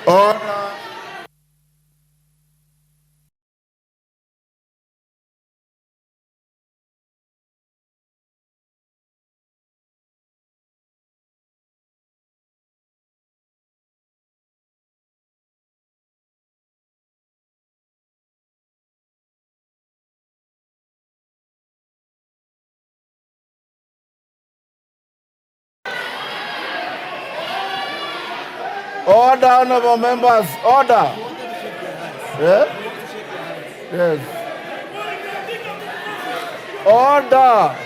Order. Order, honorable members, order. Yeah? Yes. Order.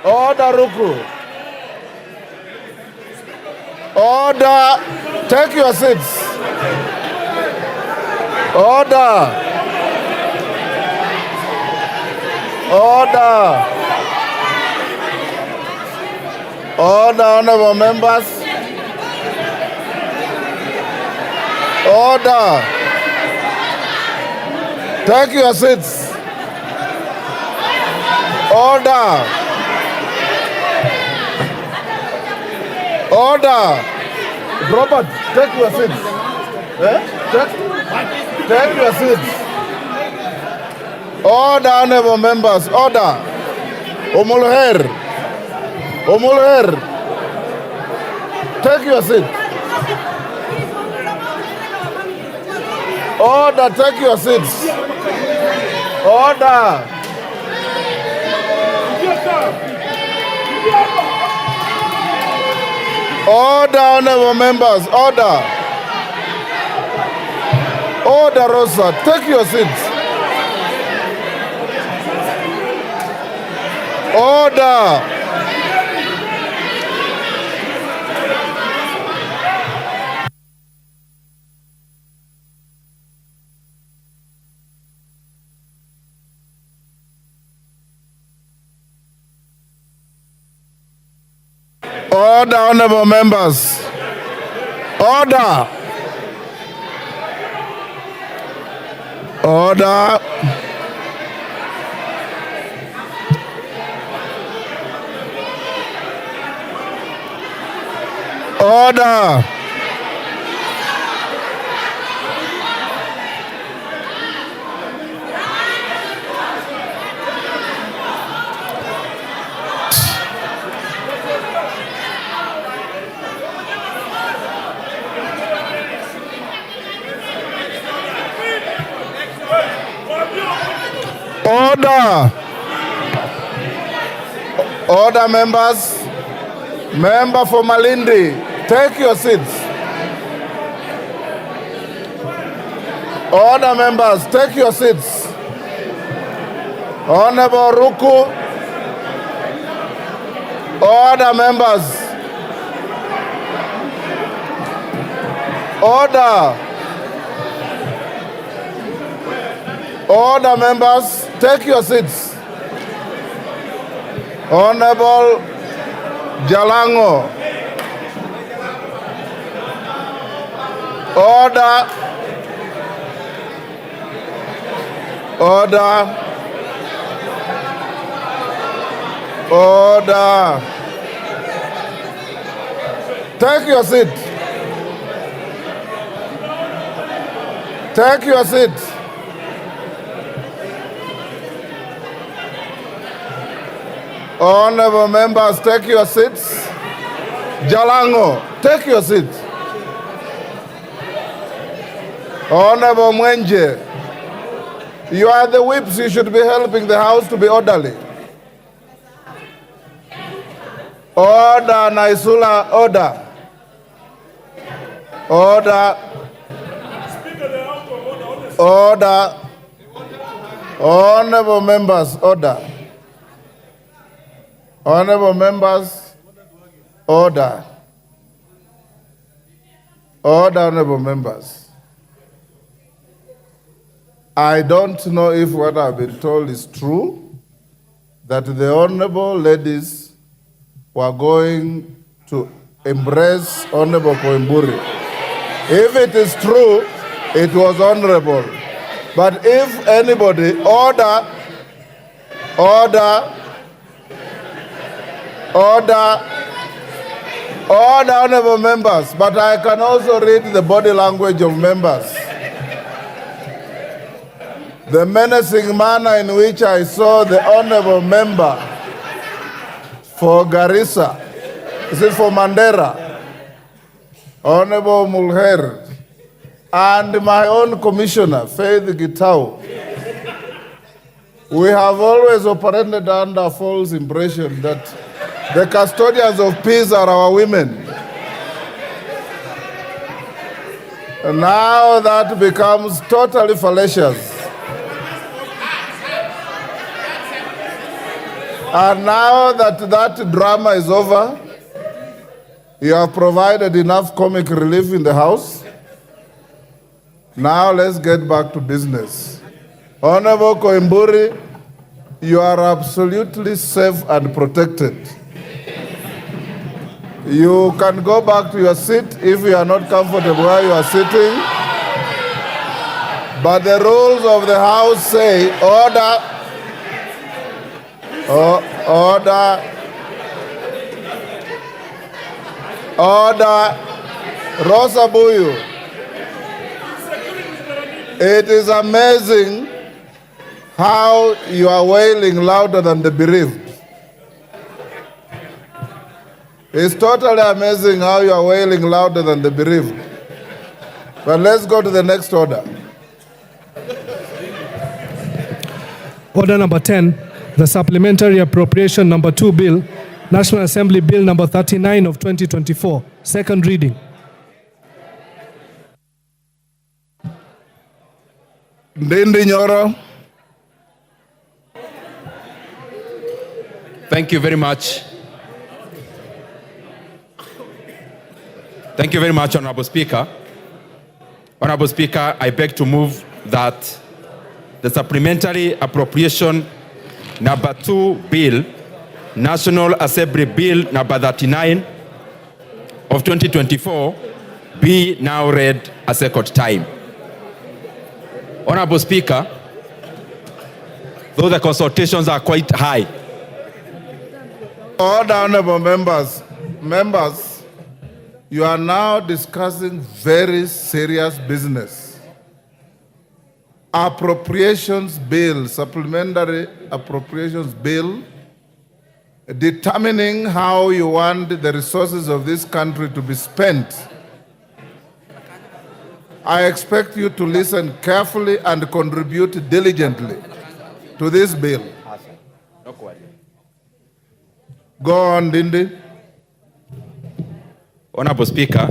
Order, Ruku. Order. Take your seats. Order. Order. Order, honorable members. Order. Take your seats. Order. Order. Robert, take your seats. Take your seats. Order, honorable members. Order. Omulher. Omulher. Take your seat. Order, take your seats. Order. Order, honorable members. Order. Order, Rosa. Take your seats. Order. Order, honorable members. Order. Order. Order. Order. Order, members. Member for Malindi, take your seats. Order, members, take your seats. Honorable Ruku. Order, members. Order. Order, members, take your seats. Honorable Jalango. Order. Order. Order. Take your seat. Take your seat. Honorable members, take your seats. Jalango, take your seat. Honorable Mwenje, you are the whips. You should be helping the House to be orderly. Order, Naisula, order. Order. Order. Honorable members, order. Honorable members, order. Order, honorable members. I don't know if what I've been told is true, that the honorable ladies were going to embrace Honorable Koimburi. If it is true, it was honorable. But if anybody, order, order, order, All the honorable members, but I can also read the body language of members. The menacing manner in which I saw the honorable member for Garissa, is it for Mandera, Honorable Mulher, and my own commissioner, Faith Gitau. We have always operated under a false impression that the custodians of peace are our women. And now that becomes totally fallacious. And now that drama is over, you have provided enough comic relief in the House. Now let's get back to business. Honorable Koimburi, you are absolutely safe and protected. You can go back to your seat if you are not comfortable where you are sitting. But the rules of the House say, order. Order. Rosa Buyu. It is amazing how you are wailing louder than the bereaved. It's totally amazing how you are wailing louder than the bereaved. But let's go to the next order. Order number 10, the Supplementary Appropriation number 2 Bill, National Assembly Bill number 39 of 2024, second reading. Ndindi Nyoro. Thank you very much. Thank you very much, Honorable Speaker. Honorable Speaker, I beg to move that the Supplementary Appropriation number 2 Bill, National Assembly Bill number 39 of 2024, be now read a second time. Honorable Speaker, though the consultations are quite high. All the honorable members, you are now discussing very serious business. Appropriations Bill, Supplementary Appropriations Bill, determining how you want the resources of this country to be spent. I expect you to listen carefully and contribute diligently to this bill. Go on, Dindi. Honorable Speaker,